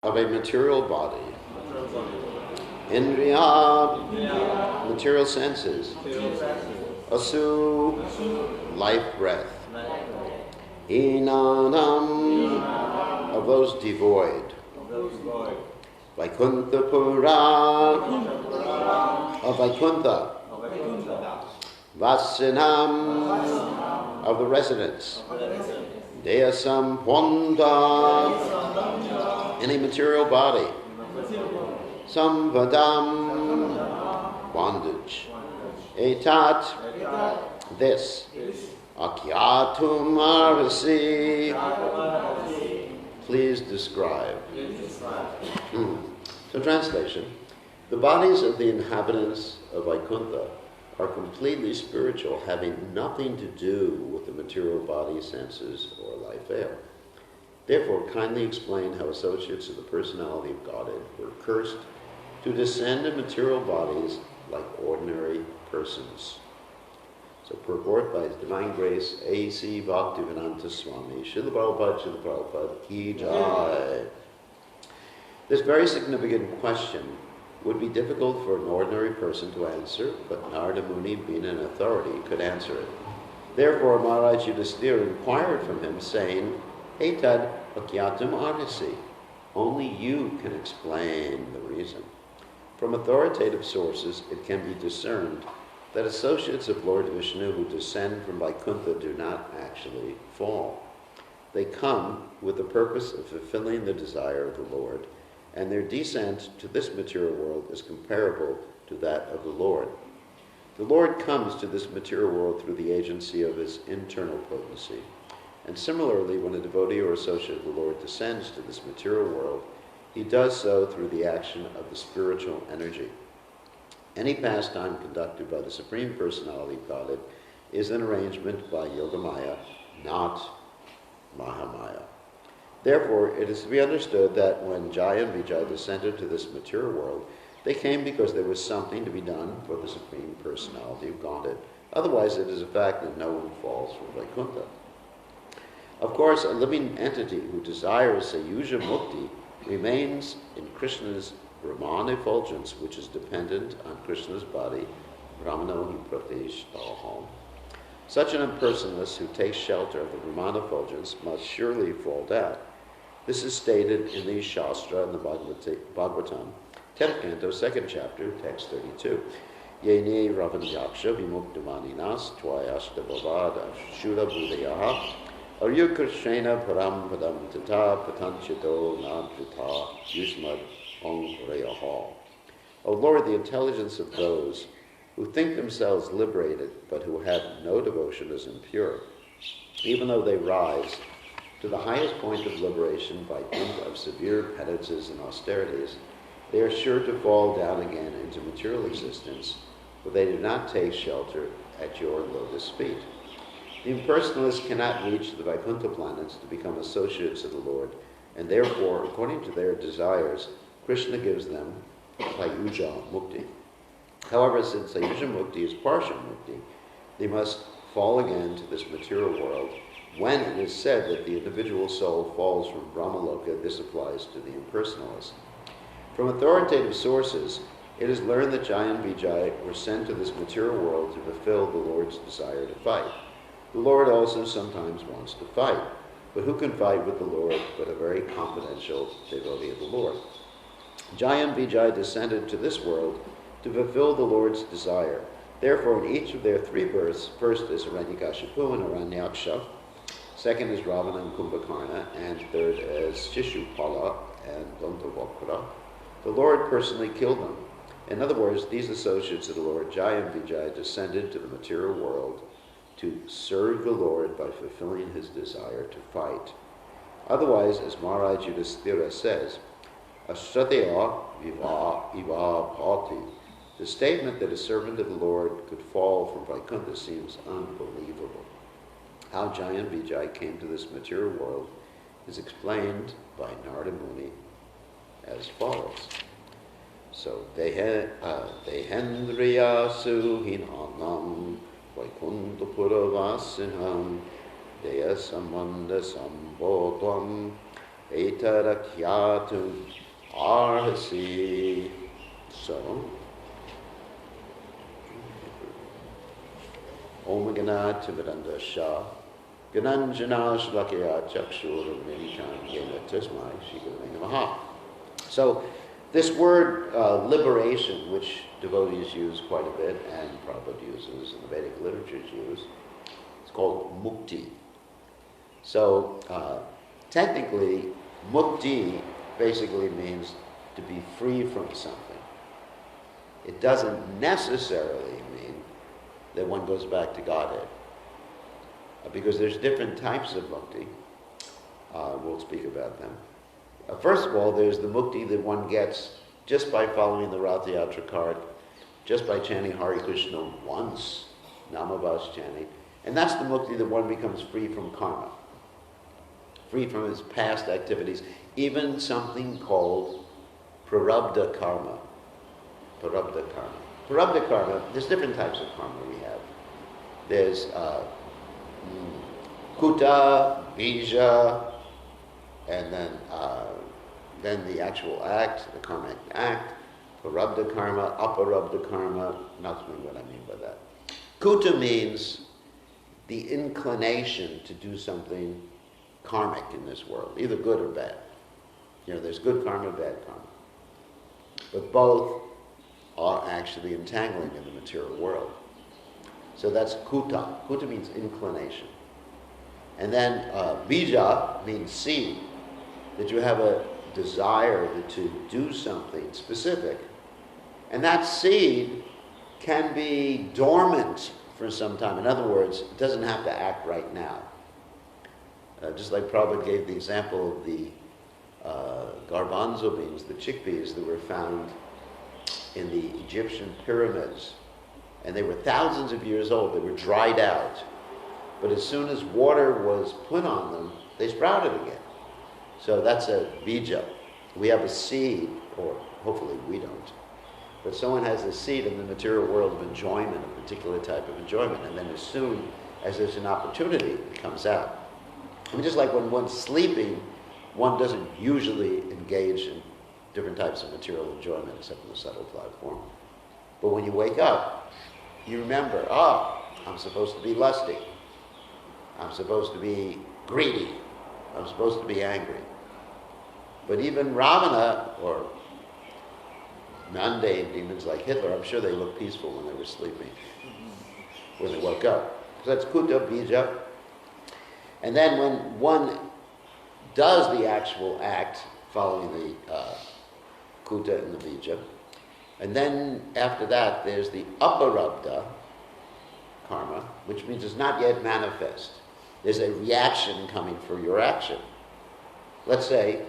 of a material body. Indriya, material senses. Asu, life breath. Inanam, of those devoid. Vaikuntha Pura, of Vaikuntha. Vasinam, of the residents. Deyasam Ponda, in a material body. Samvadam, bondage. Etat, this. Akyatum arasi, please describe. So translation, the bodies of the inhabitants of Vaikuntha are completely spiritual, having nothing to do with the material body, senses, or life air. Therefore, kindly explain how associates of the personality of Godhead were cursed to descend in material bodies like ordinary persons. So purport by His Divine Grace, A.C. Bhaktivedanta Swami, Srila Prabhupada, Ki Jai. This very significant question would be difficult for an ordinary person to answer, but Narada Muni, being an authority, could answer it. Therefore, Maharaj Yudhisthira inquired from him, saying, Etad Vakyatam Arasi, only you can explain the reason. From authoritative sources, it can be discerned that associates of Lord Vishnu who descend from Vaikuntha do not actually fall. They come with the purpose of fulfilling the desire of the Lord, and their descent to this material world is comparable to that of the Lord. The Lord comes to this material world through the agency of His internal potency. And similarly, when a devotee or associate of the Lord descends to this material world, he does so through the action of the spiritual energy. Any pastime conducted by the Supreme Personality of Godhead is an arrangement by Yogamaya, not Mahamaya. Therefore, it is to be understood that when Jaya and Vijaya descended to this material world, they came because there was something to be done for the Supreme Personality of Godhead. Otherwise, it is a fact that no one falls from Vaikuntha. Of course, a living entity who desires Sayuja Mukti remains in Krishna's Brahman effulgence, which is dependent on Krishna's body, Brahmano hi pratesh taham. Such an impersonalist who takes shelter of the Brahman effulgence must surely fall down. This is stated in the Shastra in the Bhagavatam, 10th canto, 2nd chapter, text 32. Yene ravanyaksha vimuktamaninas tvayashtavavad shula budayaha aryukrishena param padam tata patanchito nadvita yusmad ongreyaha. O Lord, the intelligence of those who think themselves liberated but who have no devotion is impure. Even though they rise to the highest point of liberation by dint of severe penances and austerities, they are sure to fall down again into material existence, for they do not take shelter at your lotus feet. The impersonalists cannot reach the Vaikuntha planets to become associates of the Lord, and therefore, according to their desires, Krishna gives them Sayuja Mukti. However, since Sayuja Mukti is partial Mukti, they must fall again to this material world. When it is said that the individual soul falls from Brahmaloka, this applies to the impersonalist. From authoritative sources, it is learned that Jaya and Vijaya were sent to this material world to fulfill the Lord's desire to fight. The Lord also sometimes wants to fight, but who can fight with the Lord but a very confidential devotee of the Lord? Jaya and Vijaya descended to this world to fulfill the Lord's desire. Therefore, in each of their three births, first is Hiranyakashipu and Hiranyaksha, second is Ravana and Kumbhakarna, and third is Shishupala and Dantavakra, the Lord personally killed them. In other words, these associates of the Lord, Jaya and Vijaya, descended to the material world to serve the Lord by fulfilling His desire to fight. Otherwise, as Maharaj Yudhisthira says, Ashrateya viva iva bhati. The statement that a servant of the Lord could fall from Vaikuntha seems unbelievable. How Jaya and Vijaya came to this material world is explained by Narada Muni as follows. So, Dehendriya suhinanam Vaikuntha puravasinam Deya samanda sambodham etadakyatum arhasi. So, Om Gana Tivadanda Shah, Gananjana Shlakya Chakshur Vinitan Yena Tismai Shikavanga Maha. So, this word liberation, which devotees use quite a bit, and Prabhupada uses, and the Vedic literatures use, it's called mukti. So, technically, mukti basically means to be free from something. It doesn't necessarily mean that one goes back to Godhead. Because there's different types of mukti. We'll speak about them. First of all, there's the mukti that one gets just by following the Rath Yatra cart, just by chanting Hare Krishna once, Namabhas chanting. And that's the mukti that one becomes free from karma, free from his past activities, even something called prarabdha karma. Prarabdha karma. Prarabdha karma, there's different types of karma we have. There's kuta, bija, and then the actual act, the karmic act, prarabdha karma, aparabdha karma, not knowing what I mean by that. Kuta means the inclination to do something karmic in this world, either good or bad. There's good karma, bad karma. But both are actually entangling in the material world. So that's kuta. Kuta means inclination. And then bija means seed, that you have a desire to do something specific. And that seed can be dormant for some time. In other words, it doesn't have to act right now. Just like Prabhupada gave the example of the garbanzo beans, the chickpeas that were found in the Egyptian pyramids. And they were thousands of years old. They were dried out. But as soon as water was put on them, they sprouted again. So that's a bija. We have a seed, or hopefully we don't. But someone has a seed in the material world of enjoyment, a particular type of enjoyment. And then as soon as there's an opportunity, it comes out. I mean, just like when one's sleeping, one doesn't usually engage in different types of material enjoyment except in the subtle form. But when you wake up, you remember, I'm supposed to be lusty. I'm supposed to be greedy. I'm supposed to be angry. But even Ravana, or mundane demons like Hitler, I'm sure they looked peaceful when they were sleeping, when they woke up. So that's kuta, bija. And then when one does the actual act, following the kuta and the bija, and then after that there's the aparabdha karma, which means it's not yet manifest. There's a reaction coming for your action. Let's say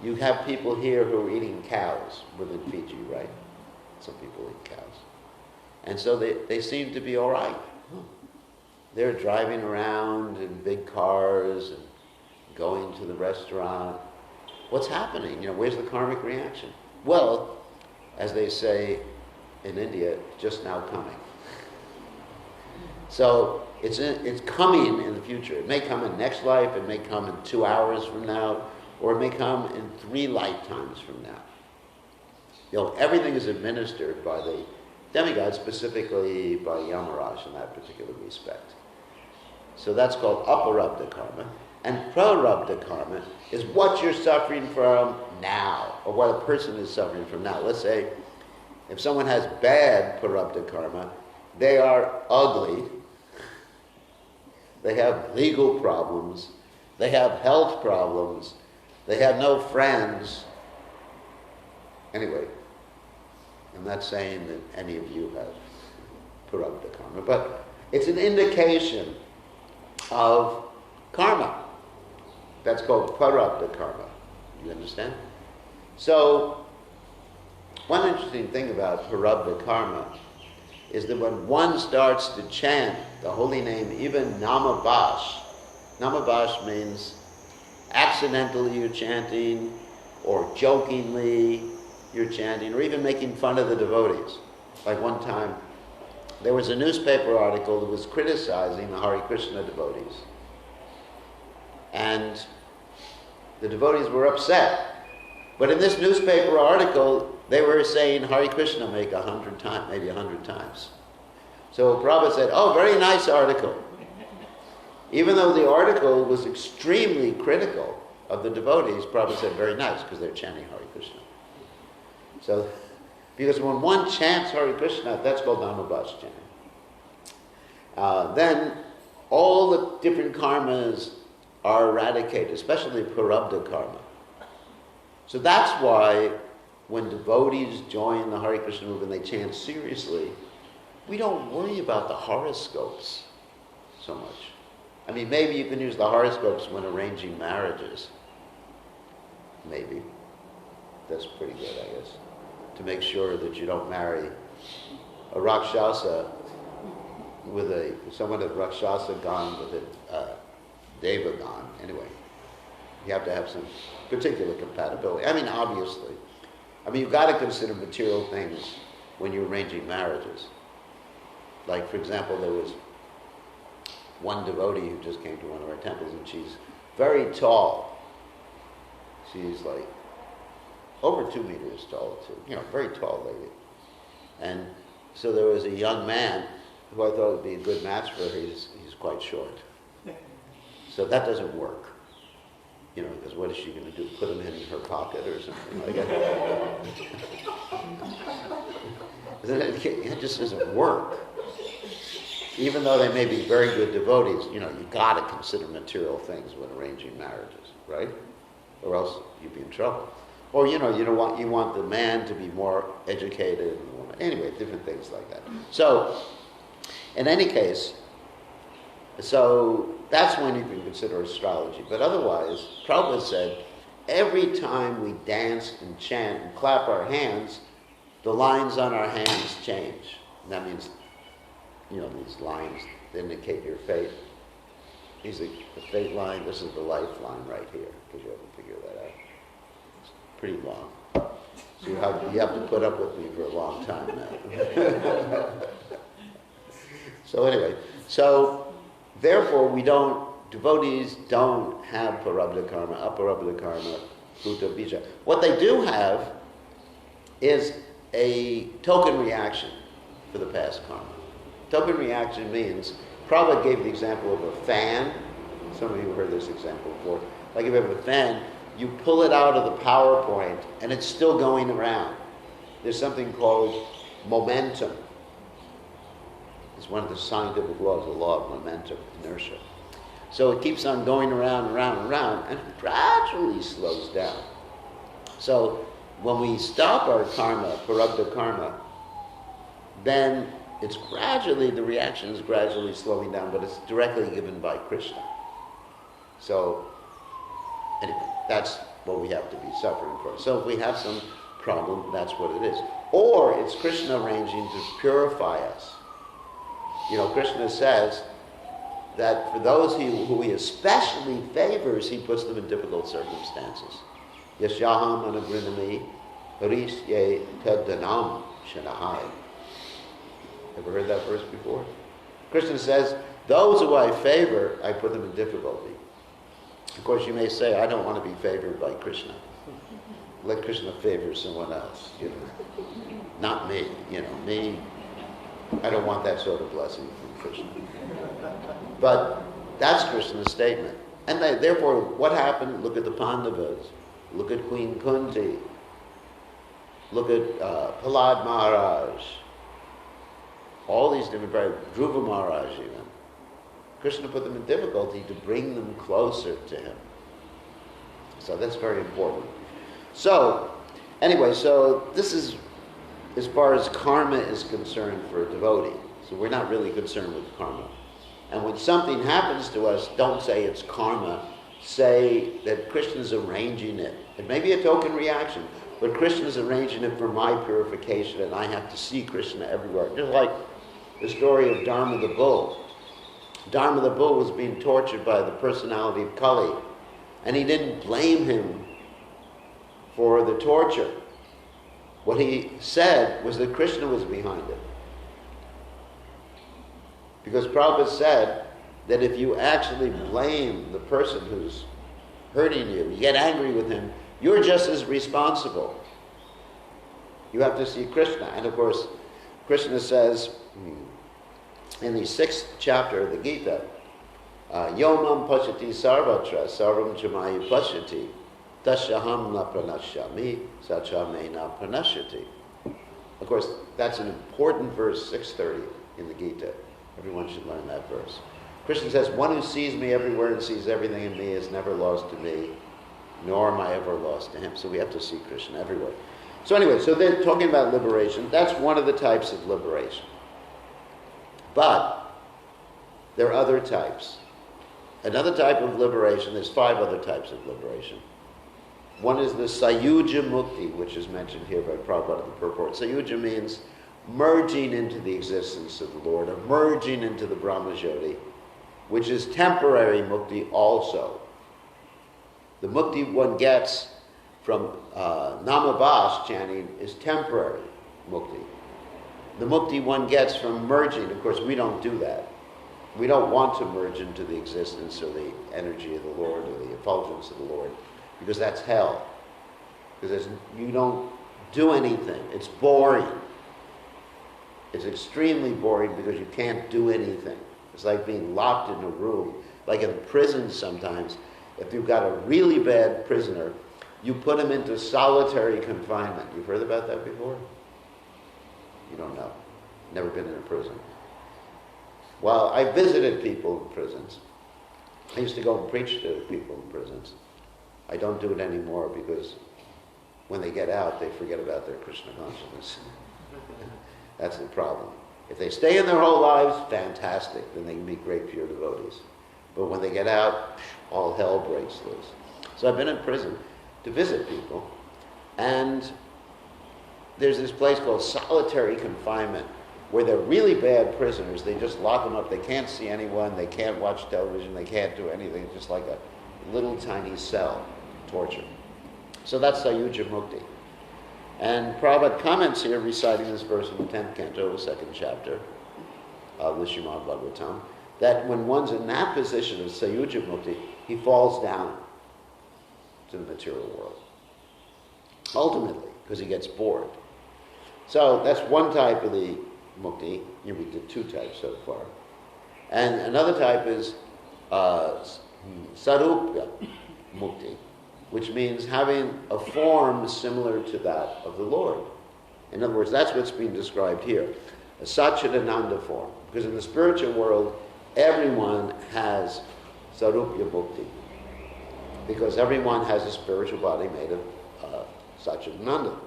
you have people here who are eating cows within Fiji, right? Some people eat cows. And so they seem to be all right. They're driving around in big cars and going to the restaurant. What's happening? Where's the karmic reaction? Well, as they say in India, just now coming. So it's coming in the future. It may come in next life, it may come in 2 hours from now, or it may come in 3 lifetimes from now. Everything is administered by the demigod, specifically by Yamaraj in that particular respect. So that's called aparabdha karma. And prarabdha karma is what you're suffering from now, or what a person is suffering from now. Let's say if someone has bad prarabdha karma, they are ugly, they have legal problems, they have health problems, they have no friends. Anyway, I'm not saying that any of you have prarabdha karma, but it's an indication of karma. That's called prarabdha karma. You understand? So, one interesting thing about prarabdha karma is that when one starts to chant the holy name, even Namabhash, Namabhash means accidentally you're chanting, or jokingly you're chanting, or even making fun of the devotees. Like one time, there was a newspaper article that was criticizing the Hare Krishna devotees. And The devotees were upset. But in this newspaper article, they were saying Hare Krishna maybe 100 times. So Prabhupada said, oh, very nice article. Even though the article was extremely critical of the devotees, Prabhupada said, very nice, because they're chanting Hare Krishna. So, because when one chants Hare Krishna, that's called Namabhas chanting. Then all the different karmas are eradicated, especially Prarabdha karma. So that's why when devotees join the Hare Krishna movement, they chant seriously, we don't worry about the horoscopes so much. I mean, maybe you can use the horoscopes when arranging marriages. Maybe. That's pretty good, I guess. To make sure that you don't marry a Rakshasa with someone at Rakshasa gone with a Deva gone. Anyway, you have to have some particular compatibility. I mean, obviously. I mean, you've got to consider material things when you're arranging marriages. Like, for example, there was one devotee who just came to one of our temples, and she's very tall. She's like over 2 meters tall, too. You know, very tall lady. And so there was a young man who I thought would be a good match for her. He's quite short. So that doesn't work. You know, because what is she going to do? Put him in her pocket or something like that? It just doesn't work. Even though they may be very good devotees, you know, you've got to consider material things when arranging marriages, right? Or else you'd be in trouble. Or, you know, you want the man to be more educated. Anyway, different things like that. So, in any case, so that's when you can consider astrology. But otherwise, Prabhupada said, every time we dance and chant and clap our hands, the lines on our hands change. And that means, you know, these lines indicate your fate. These are the fate line. This is the life line right here, because you have to figure that out. It's pretty long. So you have to put up with me for a long time now. So anyway, therefore devotees don't have Prarabdha karma, Aparabdha karma, Bhuta Bija. What they do have is a token reaction for the past karma. Token reaction means, Prabhupada gave the example of a fan. Some of you have heard this example before. Like if you have a fan, you pull it out of the power point and it's still going around. There's something called momentum. It's one of the scientific laws, the law of momentum, inertia. So it keeps on going around and around and around, and it gradually slows down. So when we stop our karma, Prarabdha karma, then the reaction is gradually slowing down, but it's directly given by Krishna. So, anyway, that's what we have to be suffering for. So if we have some problem, that's what it is. Or it's Krishna arranging to purify us. You know, Krishna says that for those who he especially favors, he puts them in difficult circumstances. Yasyaham anagrinami harisye taddanam shanahai. Ever heard that verse before? Krishna says, those who I favor, I put them in difficulty. Of course, you may say, I don't want to be favored by Krishna. Let Krishna favor someone else, you know. Not me, you know. Me, I don't want that sort of blessing from Krishna. But that's Krishna's statement. And therefore, what happened? Look at the Pandavas. Look at Queen Kunti. Look at Prahlad Maharaj. All these different varieties. Dhruva Maharaj even. Krishna put them in difficulty to bring them closer to him. So that's very important. So, anyway, so this is as far as karma is concerned for a devotee. So we're not really concerned with karma. And when something happens to us, don't say it's karma. Say that Krishna's arranging it. It may be a token reaction, but Krishna's arranging it for my purification, and I have to see Krishna everywhere. Just like the story of Dharma the bull. Dharma the bull was being tortured by the personality of Kali, and he didn't blame him for the torture. What he said was that Krishna was behind it. Because Prabhupada said that if you actually blame the person who's hurting you, you get angry with him, you're just as responsible. You have to see Krishna. And of course, Krishna says in the 6th chapter of the Gita, Yomam pashati sarvatra sarvam chamayi pashati tasyaham na pranashyami sachame na pranashyati. Of course, that's an important verse, 630 in the Gita. Everyone should learn that verse. Krishna says, one who sees me everywhere and sees everything in me is never lost to me, nor am I ever lost to him. So we have to see Krishna everywhere. So anyway, so they're talking about liberation. That's one of the types of liberation. But there are other types. Another type of liberation, there's 5 other types of liberation. One is the Sayuja Mukti, which is mentioned here by Prabhupada in the purport. Sayuja means merging into the existence of the Lord, or merging into the Brahmajyoti, which is temporary mukti also. The mukti one gets from Namabas chanting is temporary mukti. The mukti one gets from merging, of course we don't do that. We don't want to merge into the existence or the energy of the Lord or the effulgence of the Lord, because that's hell. Because you don't do anything. It's boring. It's extremely boring because you can't do anything. It's like being locked in a room. Like in prison sometimes, if you've got a really bad prisoner, you put him into solitary confinement. You've heard about that before? You don't know. Never been in a prison. Well, I visited people in prisons. I used to go and preach to people in prisons. I don't do it anymore because when they get out, they forget about their Krishna consciousness. That's the problem. If they stay in their whole lives, fantastic. Then they can be great pure devotees. But when they get out, all hell breaks loose. So I've been in prison to visit people. And there's this place called solitary confinement where they're really bad prisoners. They just lock them up. They can't see anyone. They can't watch television. They can't do anything. It's just like a little tiny cell, torture. So that's Sayuja Mukti. And Prabhupada comments here, reciting this verse in the 10th canto, 2nd chapter of the Srimad Bhagavatam, that when one's in that position of Sayuja Mukti, he falls down to the material world. Ultimately, because he gets bored. So that's one type of the Mukti. We did 2 types so far. And another type is Sarupya Mukti, which means having a form similar to that of the Lord. In other words, that's what's being described here, a Satchidananda form. Because in the spiritual world, everyone has Sarupya Mukti. Because everyone has a spiritual body made of Satchidananda.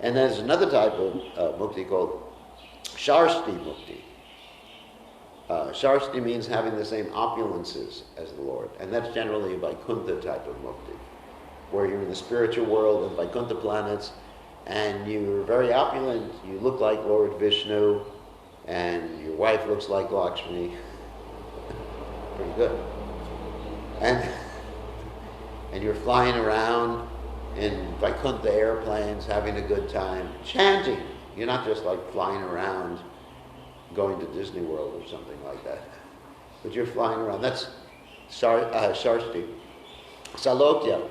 And there's another type of mukti called Sharsti Mukti. Sharsti means having the same opulences as the Lord. And that's generally a Vaikuntha type of mukti, where you're in the spiritual world of Vaikuntha planets, and you're very opulent. You look like Lord Vishnu, and your wife looks like Lakshmi. Pretty good. And you're flying around in Vaikuntha airplanes, having a good time, chanting. You're not just like flying around going to Disney World or something like that. But you're flying around. That's Sharsti. Salokya.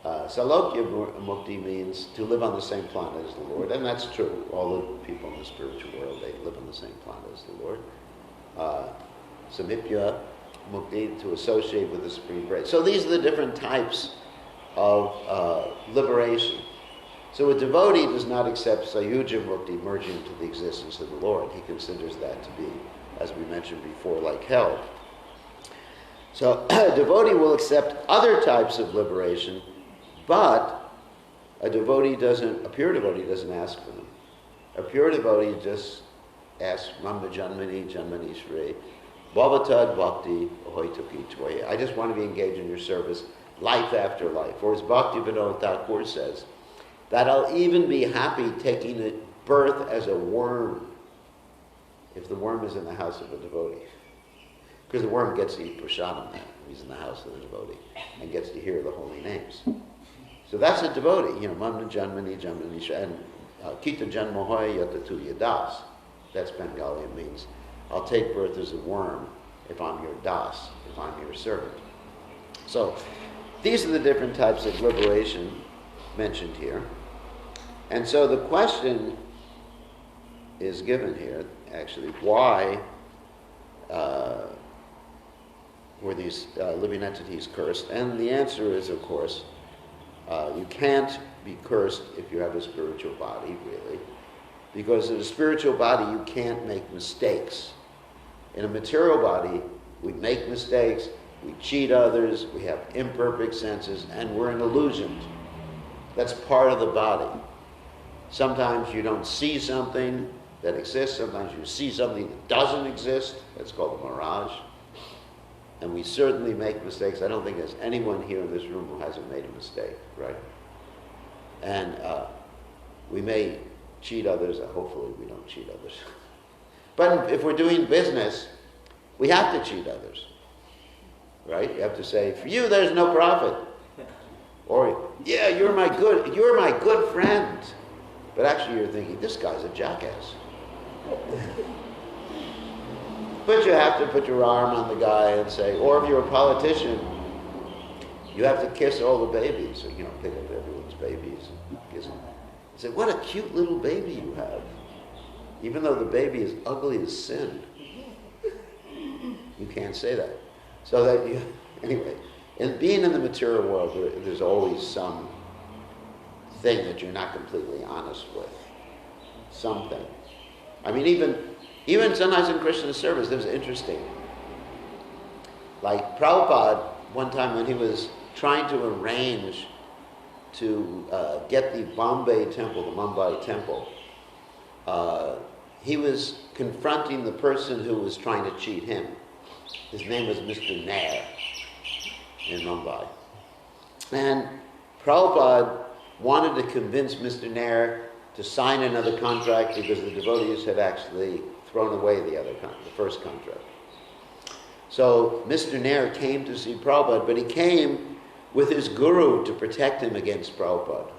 Salokya Mukti means to live on the same planet as the Lord. And that's true. All the people in the spiritual world, they live on the same planet as the Lord. Samipya Mukti, to associate with the Supreme Grace. So these are the different types of liberation. So a devotee does not accept Sayuja Mukti, merging into the existence of the Lord. He considers that to be, as we mentioned before, like hell. So a devotee will accept other types of liberation, but a pure devotee doesn't ask for them. A pure devotee just asks, Mama Janmani, Janmani Shri, Bhavatad Bhakti, Ahoituki Tvaya. I just want to be engaged in your service, life after life. Or as Bhakti Vinod Thakur says, that I'll even be happy taking a birth as a worm, if the worm is in the house of a devotee. Because the worm gets to eat prasadam when he's in the house of the devotee, and gets to hear the holy names. So that's a devotee, Mamna Janmani, Janmani, and Kita Janmohoy Yatatu Yadas. That's Bengali. It means, I'll take birth as a worm if I'm your das, if I'm your servant. So these are the different types of liberation mentioned here. And so the question is given here, actually, why were these living entities cursed? And the answer is, of course, you can't be cursed if you have a spiritual body, really. Because in a spiritual body, you can't make mistakes. In a material body, we make mistakes, we cheat others, we have imperfect senses, and we're an illusion. That's part of the body. Sometimes you don't see something that exists, sometimes you see something that doesn't exist. That's called a mirage. And we certainly make mistakes. I don't think there's anyone here in this room who hasn't made a mistake, right? And we may cheat others, hopefully we don't cheat others. But if we're doing business, we have to cheat others, right? You have to say, for you there's no profit. Or, yeah, you're my good friend. But actually you're thinking, this guy's a jackass. But you have to put your arm on the guy and say, or if you're a politician, you have to kiss all the babies. So, pick up everyone's babies and kiss them. And say, what a cute little baby you have. Even though the baby is ugly as sin. You can't say that. So that anyway, in being in the material world, there's always some thing that you're not completely honest with. Something. I mean, even sometimes in Krishna service, it was interesting. Like Prabhupada, one time when he was trying to arrange to get the Mumbai temple, he was confronting the person who was trying to cheat him. His name was Mr. Nair in Mumbai. And Prabhupada wanted to convince Mr. Nair to sign another contract because the devotees had actually thrown away the first contract. So Mr. Nair came to see Prabhupada, but he came with his guru to protect him against Prabhupada.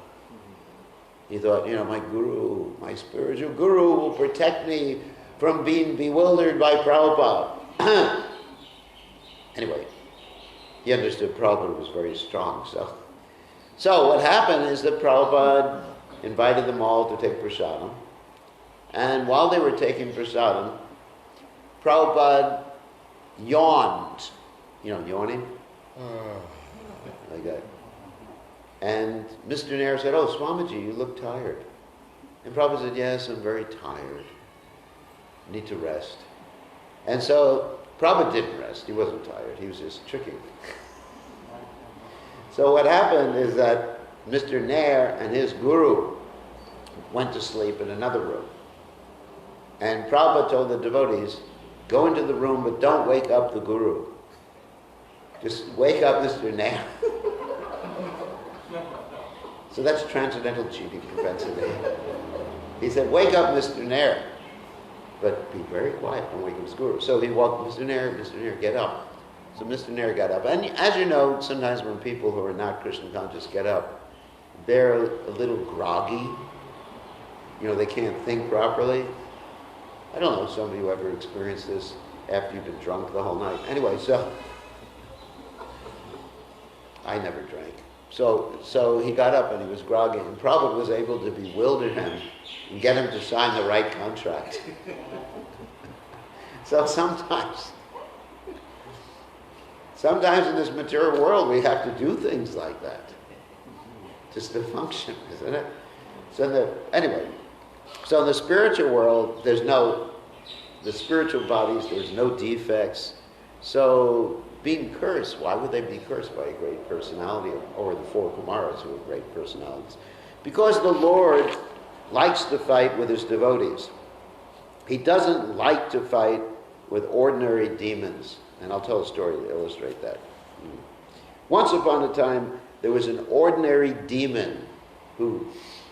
He thought, my guru, my spiritual guru will protect me from being bewildered by Prabhupada. Anyway, he understood Prabhupada was very strong. So what happened is that Prabhupada invited them all to take prasadam. And while they were taking prasadam, Prabhupada yawned. Yawning? Like that. And Mr. Nair said, oh, Swamiji, you look tired. And Prabhupada said, yes, I'm very tired. I need to rest. And so Prabhupada didn't rest. He wasn't tired. He was just tricking. So what happened is that Mr. Nair and his guru went to sleep in another room. And Prabhupada told the devotees, go into the room, but don't wake up the guru. Just wake up Mr. Nair. So that's transcendental cheating propensity. He said, wake up Mr. Nair, but be very quiet, don't wake up his guru. So he woke Mr. Nair, get up. So Mr. Nair got up. And as you know, sometimes when people who are not Krishna conscious get up, they're a little groggy. They can't think properly. I don't know, some of you ever experienced this after you've been drunk the whole night. Anyway, so I never drank. So he got up and he was groggy, and Prabhupada was able to bewilder him and get him to sign the right contract. So sometimes in this material world we have to do things like that just to function, isn't it? So in the spiritual world, the spiritual bodies, there's no defects. So being cursed, why would they be cursed by a great personality, or the four Kumaras who are great personalities? Because the Lord likes to fight with his devotees. He doesn't like to fight with ordinary demons. And I'll tell a story to illustrate that. Once upon a time, there was an ordinary demon who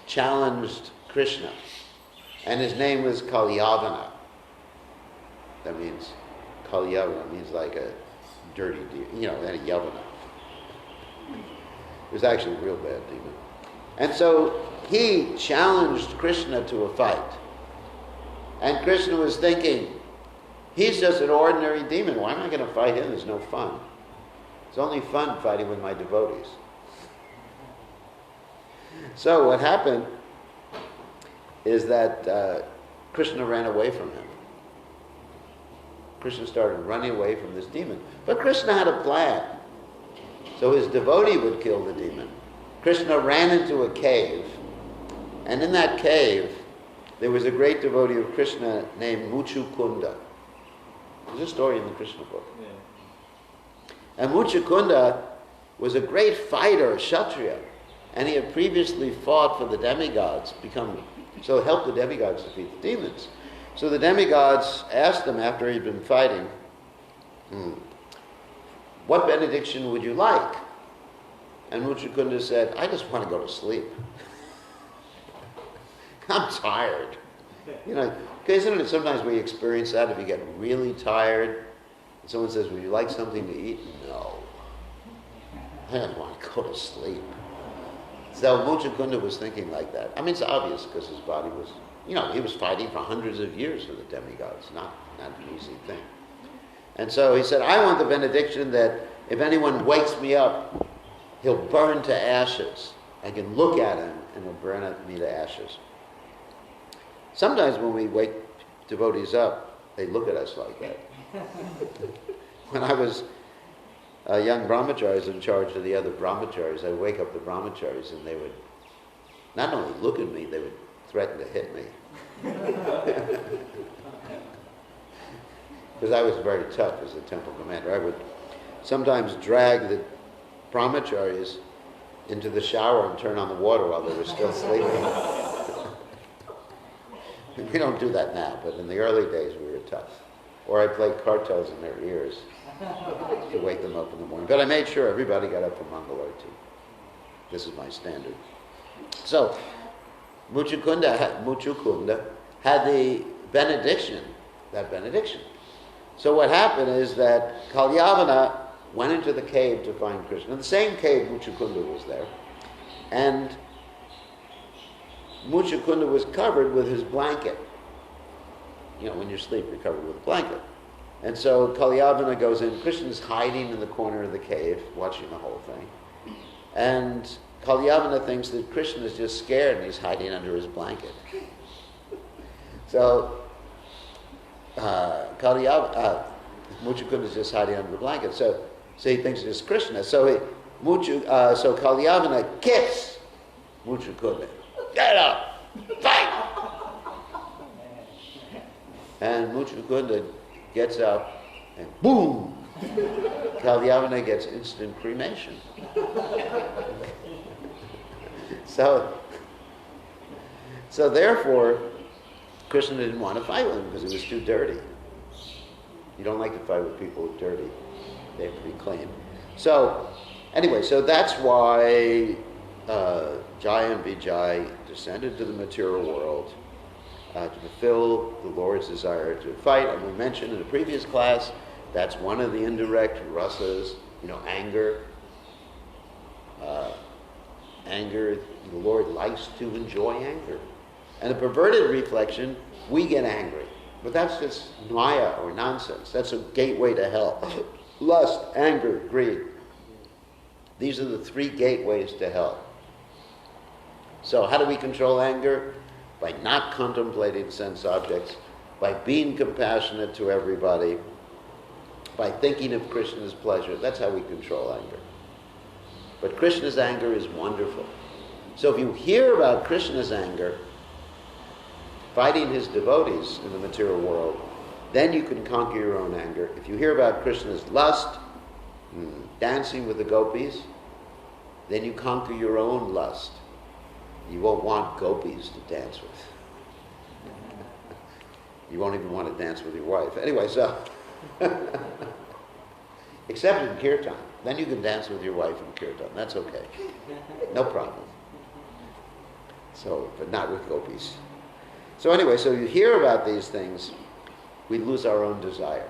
challenged Krishna. And his name was Kalyavana. That means, Kalyavana means like a dirty demon, and a Yavana. It was actually a real bad demon. And so he challenged Krishna to a fight. And Krishna was thinking, he's just an ordinary demon. Why am I going to fight him? There's no fun. It's only fun fighting with my devotees. So what happened is that Krishna ran away from him. Krishna started running away from this demon. But Krishna had a plan. So his devotee would kill the demon. Krishna ran into a cave. And in that cave, there was a great devotee of Krishna named Muchukunda. There's a story in the Krishna book. Yeah. And Muchukunda was a great fighter, a Kshatriya. And he had previously fought for the demigods, so helped the demigods defeat the demons. So the demigods asked him after he'd been fighting, what benediction would you like? And Muchukunda said, I just want to go to sleep. I'm tired. You know, isn't it sometimes we experience that if you get really tired, and someone says, would you like something to eat? No. I don't want to go to sleep. So Muchukunda was thinking like that. I mean, it's obvious because his body was, he was fighting for hundreds of years for the demigods, not an easy thing. And so he said, I want the benediction that if anyone wakes me up, he'll burn to ashes. I can look at him and he'll burn me to ashes. Sometimes when we wake devotees up, they look at us like that. When I was a young brahmacharis in charge of the other brahmacharis, I'd wake up the brahmacharis and they would not only look at me, they would threaten to hit me. Because I was very tough as a temple commander. I would sometimes drag the brahmacharis into the shower and turn on the water while they were still sleeping. We don't do that now, but in the early days we were tough. Or I played kartals in their ears to wake them up in the morning. But I made sure everybody got up for Mangalarti. This is my standard. So, Muchukunda had the benediction, that benediction. So what happened is that Kalyavana went into the cave to find Krishna. In the same cave, Muchukunda was there. And Muchukunda was covered with his blanket. When you sleep, you're covered with a blanket. And so Kalyavana goes in. Krishna's hiding in the corner of the cave, watching the whole thing. And Kalyavana thinks that Krishna is just scared and he's hiding under his blanket. So Muchukunda is just hiding under the blanket. So he thinks it's Krishna. So Kalyavana kicks Muchukunda. Get up! Fight! And Muchukunda gets up and boom! Kalyavana gets instant cremation. So therefore, Krishna didn't want to fight with him because he was too dirty. You don't like to fight with people who are dirty. They have to be clean. So that's why Jai and Vijay descended to the material world to fulfill the Lord's desire to fight. And we mentioned in the previous class, that's one of the indirect rasas, anger. Anger, the Lord likes to enjoy anger. And the perverted reflection, we get angry. But that's just maya or nonsense. That's a gateway to hell. Lust, anger, greed. These are the three gateways to hell. So how do we control anger? By not contemplating sense objects, by being compassionate to everybody, by thinking of Krishna's pleasure. That's how we control anger. But Krishna's anger is wonderful. So if you hear about Krishna's anger, fighting his devotees in the material world, then you can conquer your own anger. If you hear about Krishna's lust, dancing with the gopis, then you conquer your own lust. You won't want gopis to dance with. You won't even want to dance with your wife. Anyway, so, except in kirtan. Then you can dance with your wife in kirtan. That's okay. No problem. So, but not with gopis. So anyway, so you hear about these things, we lose our own desire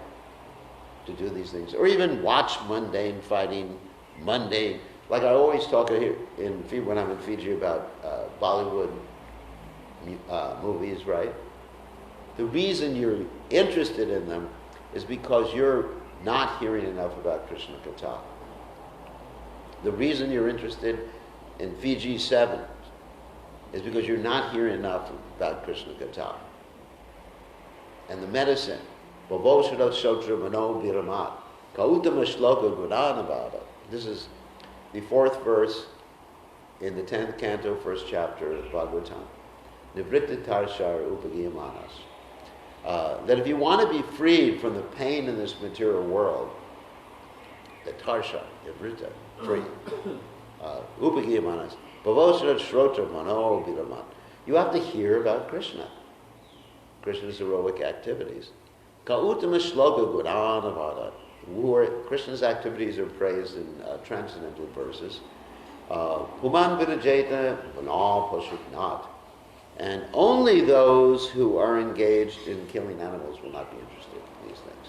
to do these things. Or even watch mundane fighting, mundane. Like I always talk here when I'm in Fiji about Bollywood movies, right? The reason you're interested in them is because you're not hearing enough about Krishna Katha. The reason you're interested in Fiji 7 is because you're not hearing enough about Krishna Katha. And the medicine, Bhavosharat Shotra Mano Viramat, Kautama Shloka Gudanavada. This is the 4th verse in the 10th canto, 1st chapter of Bhagavatam. Nivritta Tarshar Upagiyamanas. That if you want to be freed from the pain in this material world, the Tarsha, Nivritta, free. Upagiyamanas. Bhavosharat Shrotra Mano Viramat. You have to hear about Krishna. Krishna's heroic activities. Kautama Shloka Gudanavada. Krishna's activities are praised in transcendental verses. Human Virajeta Vanal Pashuk not. And only those who are engaged in killing animals will not be interested in these things.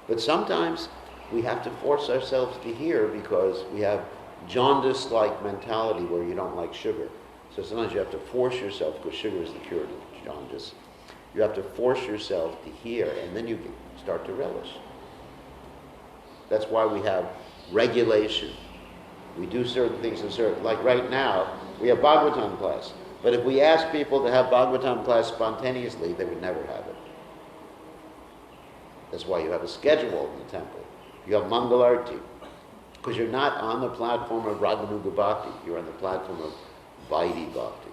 But sometimes we have to force ourselves to hear because we have jaundice-like mentality where you don't like sugar. So sometimes you have to force yourself, because sugar is the cure to jaundice. You have to force yourself to hear, and then you start to relish. That's why we have regulation. We do certain things in certain, like right now, we have Bhagavatam class. But if we ask people to have Bhagavatam class spontaneously, they would never have it. That's why you have a schedule in the temple. You have Mangalarti. Because you're not on the platform of Raganuga Bhakti. You're on the platform of Vaidhi Bhakti.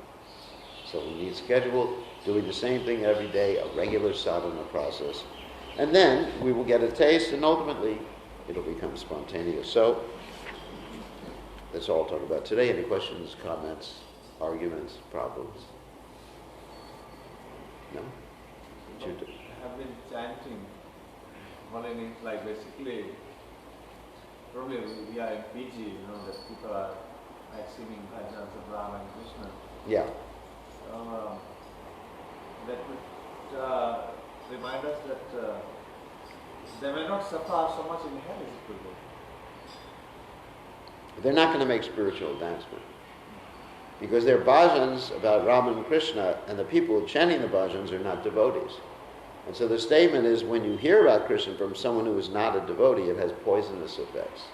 So we need schedule, doing the same thing every day, a regular sadhana process. And then we will get a taste, and ultimately it'll become spontaneous. So that's all I'll talk about today. Any questions, comments, arguments, problems? No? I have been chanting, like basically, probably we are in Fiji, that people are like singing bhajans of Rama and Krishna. Yeah. That would remind us that they may not suffer so much in hell as it could be. They're not going to make spiritual advancement. Because they're bhajans about Rama and Krishna, and the people chanting the bhajans are not devotees. And so the statement is, when you hear about Krishna from someone who is not a devotee, it has poisonous effects.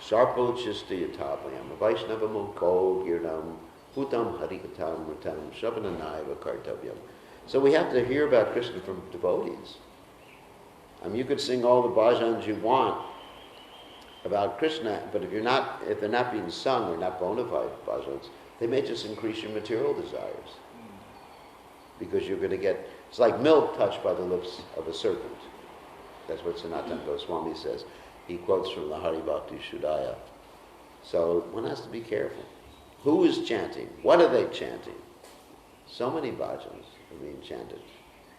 Sarpo chistayatapayam, Vaishnava mukho girdam, hutam harikatam mritam, shavananaiva kartavyam. So we have to hear about Krishna from devotees. You could sing all the bhajans you want about Krishna, but if they're not being sung, they're not bona fide bhajans, they may just increase your material desires. Because you're going to get, it's like milk touched by the lips of a serpent. That's what Sanatana Goswami says. He quotes from the Hari Bhakti Shuddhaya. So one has to be careful. Who is chanting? What are they chanting? So many bhajans are being chanted.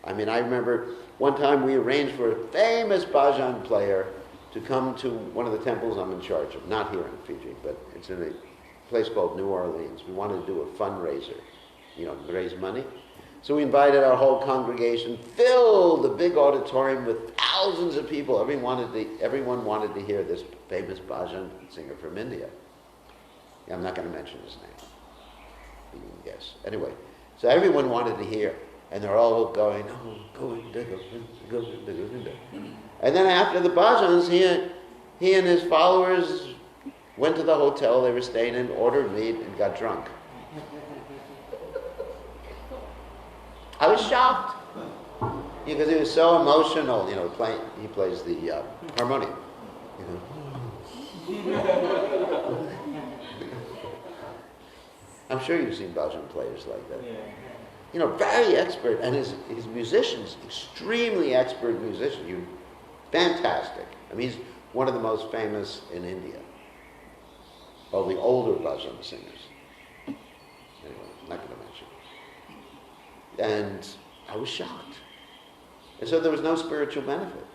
I remember one time we arranged for a famous bhajan player to come to one of the temples I'm in charge of, not here in Fiji, but it's in a place called New Orleans. We wanted to do a fundraiser, to raise money. So we invited our whole congregation, filled the big auditorium with thousands of people. Everyone wanted to hear this famous bhajan singer from India. I'm not going to mention his name. You can guess. Anyway, so everyone wanted to hear. And they're all going, and then after the bhajans, he and his followers went to the hotel they were staying in, ordered meat, and got drunk. I was shocked because he was so emotional. He plays the harmonium. I'm sure you've seen bhajan players like that. Very expert, and his musicians, extremely expert musicians. Fantastic. He's one of the most famous in India. Of the older bhajan singers. Anyway, I'm not going to mention. And I was shocked. And so there was no spiritual benefit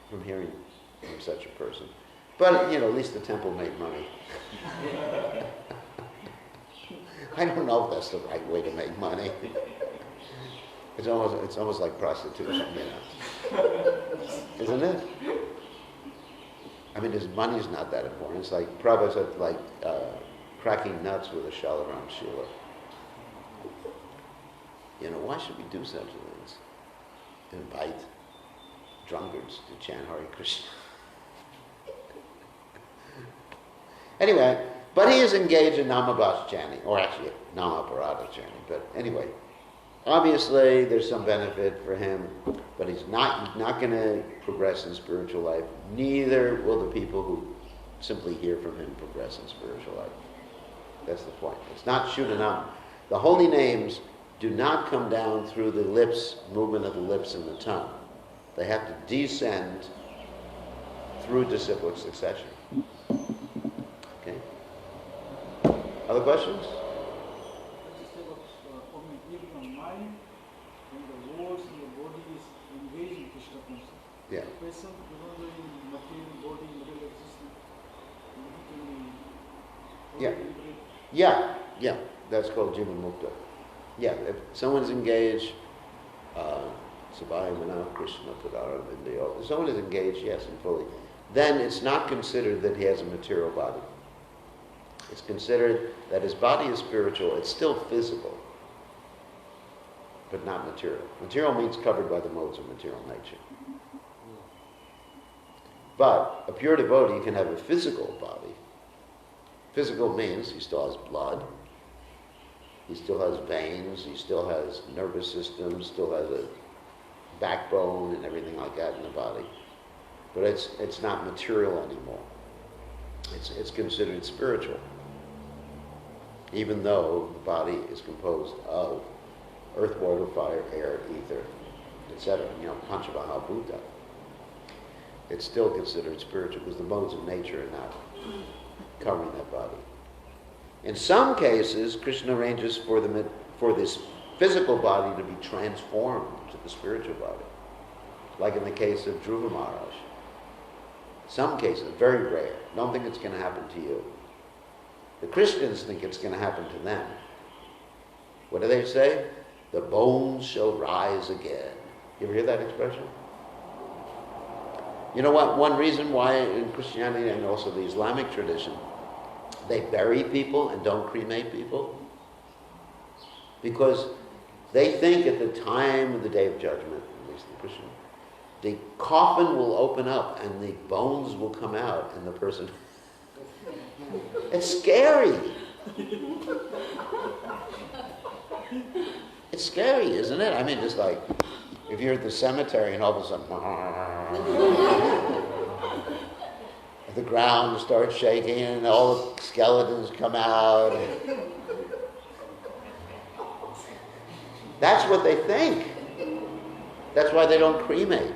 from hearing from such a person. But, at least the temple made money. I don't know if that's the right way to make money. It's almost like prostitution, isn't it? His money's not that important. It's like Prabhupada said, like cracking nuts with a Shalaram Shila. Why should we do such things? Invite drunkards to chant Hare Krishna. Anyway, but he is engaged in Namabhas chanting, or actually Namaparada chanting. But anyway, obviously there's some benefit for him, but he's not going to progress in spiritual life. Neither will the people who simply hear from him progress in spiritual life. That's the point. It's not Shuddhanam. The holy names do not come down through the lips, movement of the lips and the tongue. They have to descend through disciplic succession. Okay? Other questions? Even the mind and the words and the body is engaged in Krishna consciousness. Yeah. The person, even though in material body, material existence, Yeah, that's called Jivan Mukta. Yeah, if someone's engaged, Sabaya Mana Krishna Padara Vindayo, if someone is engaged, yes, and fully, then it's not considered that he has a material body. It's considered that his body is spiritual, it's still physical, but not material. Material means covered by the modes of material nature. But a pure devotee can have a physical body. Physical means he still has blood, he still has veins, he still has nervous system, still has a backbone and everything like that in the body. But it's not material anymore. It's considered spiritual, even though the body is composed of earth, water, fire, air, ether, etc. Panchamaha Bhuta. It's still considered spiritual because the modes of nature are not covering that body. In some cases, Krishna arranges for this physical body to be transformed to the spiritual body, like in the case of Dhruva Maharaj. Some cases, very rare. Don't think it's going to happen to you. The Christians think it's going to happen to them. What do they say? The bones shall rise again. You ever hear that expression? You know what? One reason why in Christianity and also the Islamic tradition, they bury people and don't cremate people, because they think at the time of the Day of Judgment, at least the Christian, the coffin will open up and the bones will come out and the person... It's scary. It's scary, isn't it? I mean, just like, if you're at the cemetery and all of a sudden, the ground starts shaking and all the skeletons come out. That's what they think. That's why they don't cremate.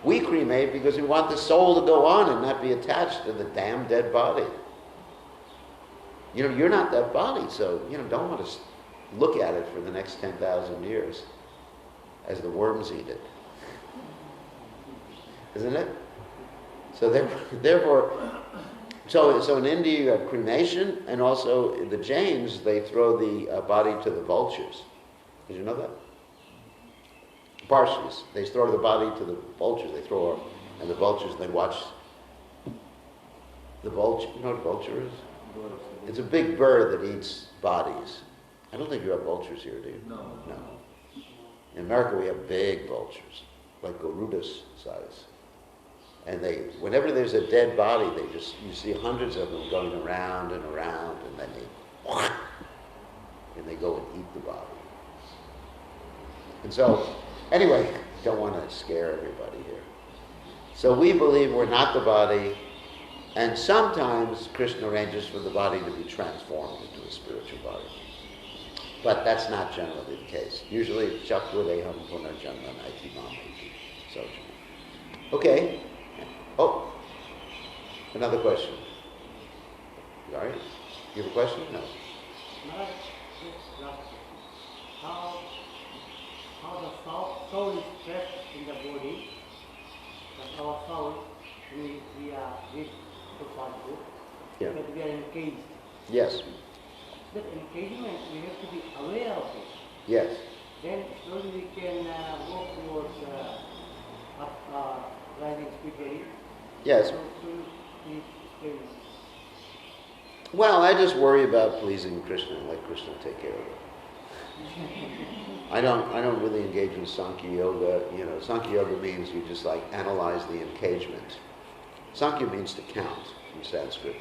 We cremate because we want the soul to go on and not be attached to the damn dead body. You're not that body, so, don't want to look at it for the next 10,000 years as the worms eat it. Isn't it? So therefore, so in India you have cremation, and also the Jains, they throw the body to the vultures. Did you know that? Parsis, they throw the body to the vultures. They throw, and the vultures, they watch the vulture. You know what a vulture is? It's a big bird that eats bodies. I don't think you have vultures here, do you? No. In America we have big vultures, like Garuda's size. And whenever there's a dead body, you see hundreds of them going around and around, and then they go and eat the body. And so, anyway, don't want to scare everybody here. So we believe we're not the body, and sometimes Krishna arranges for the body to be transformed into a spiritual body. But that's not generally the case. Usually it's Chakvudeham Punarjanma Naiti Mamiti. Okay. Oh, another question. You all right? You have a question? No. How the soul is trapped in the body, but our soul, we are with to part2, Yeah. but we are encaged. Yes. That encagement, we have to be aware of it. Yes. Then slowly we can walk towards rising spiritually. Yes. Well, I just worry about pleasing Krishna and let Krishna take care of it. I don't really engage in Sankhya Yoga. You know, Sankhya Yoga means you just like analyze the engagement. Sankhya means to count in Sanskrit.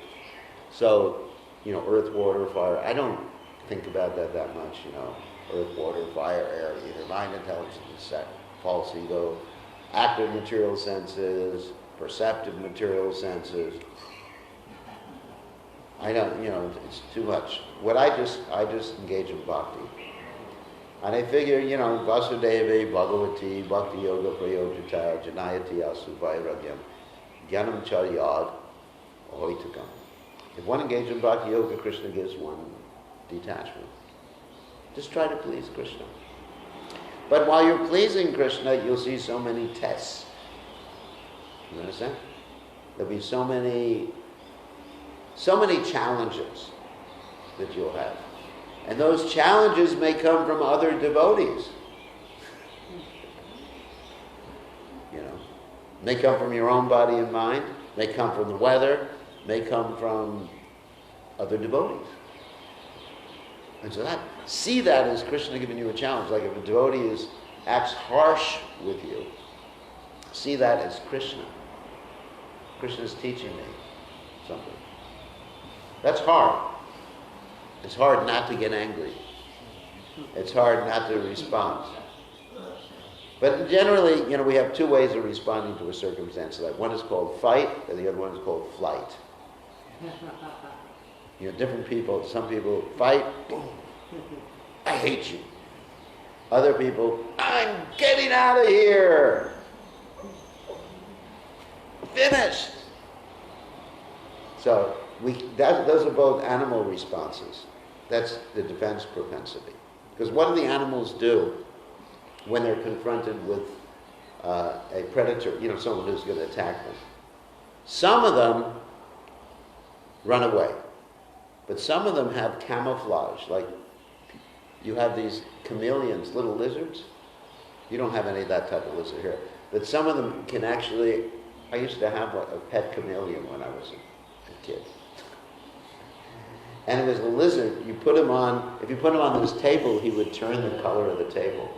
So, you know, earth, water, fire. I don't think about that much, you know. Earth, water, fire, air, either mind, intelligence, false ego, active material senses, perceptive material senses. I don't, you know, it's too much. I just engage in bhakti. And I figure, you know, Vasudevi, Bhagavati, Bhakti Yoga, Prayojita, Janayati Asu Vairagyam, Gyanam Charyad, Oitakam. If one engages in Bhakti Yoga, Krishna gives one detachment. Just try to please Krishna. But while you're pleasing Krishna, you'll see so many tests. You understand? There'll be so many challenges that you'll have. And those challenges may come from other devotees. You know, may come from your own body and mind, may come from the weather, may come from other devotees. And so see that as Krishna giving you a challenge. Like if a devotee acts harsh with you, see that as Krishna. Krishna's teaching me something. That's hard. It's hard not to get angry. It's hard not to respond. But generally, you know, we have two ways of responding to a circumstance. Like one is called fight, and the other one is called flight. You know, different people. Some people fight. I hate you. Other people, I'm getting out of here. Finished. So those are both animal responses. That's the defense propensity. Because what do the animals do when they're confronted with a predator, you know, someone who's going to attack them? Some of them run away. But some of them have camouflage. Like you have these chameleons, little lizards. You don't have any of that type of lizard here. But some of them can actually, I used to have a pet chameleon when I was a kid. And it was a lizard. If you put him on this table, he would turn the color of the table.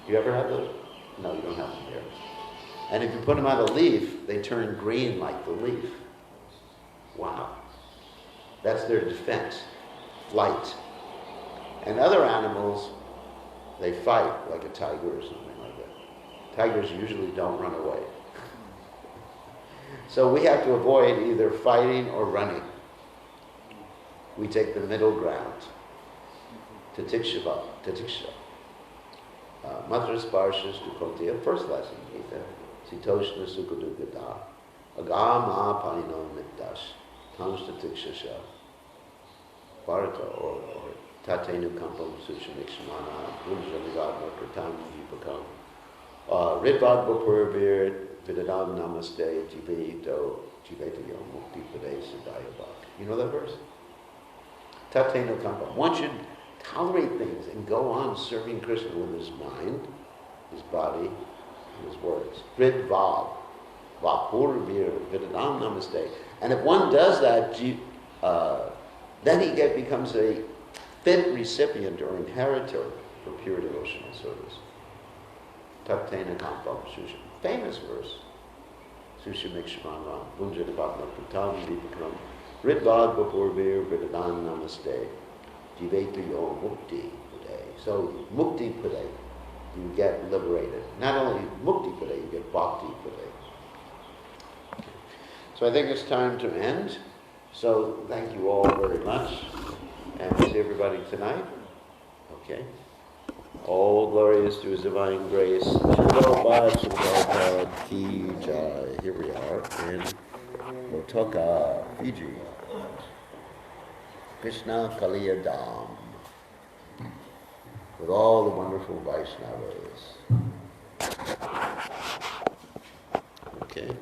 You ever have those? No, you don't have them here. And if you put them on a leaf, they turn green like the leaf. Wow. That's their defense. Flight. And other animals, they fight, like a tiger or something like that. Tigers usually don't run away. So we have to avoid either fighting or running. We take the middle ground. Tatiksha. Matra sparshas dukotiya, first lesson, Gita. Sitoshna sukadukada. Agama panino mikdash. Tams tatiksha. Bharata or tatenu kampam sushamikshmana. Bhujanigadma pratam vipakam. Ritvad bapurvir vidadam namaste jiveto yom mukti pade siddhayabhak. You know that verse? Tatenu kampam. One should tolerate things and go on serving Krishna with his mind, his body, and his words. Ritvad vapurvir vidadam namaste. And if one does that, then he becomes a fit recipient or inheritor for pure devotional service. Tattena kampam susha. Famous verse. Susha mikshmana. Bunja devatma pratam vipakram. Ritvad bapurvir vidadam namaste. Jivetu yo mukti pade. So mukti pade. You get liberated. Not only mukti pade, you get bhakti pade. So I think it's time to end. So thank you all very much. And we'll see everybody tonight. Okay. All glory is to His divine grace. Ki Jai. Here we are in Lautoka, Fiji. Krishna Kaliya Dham. With all the wonderful Vaishnavas. Okay.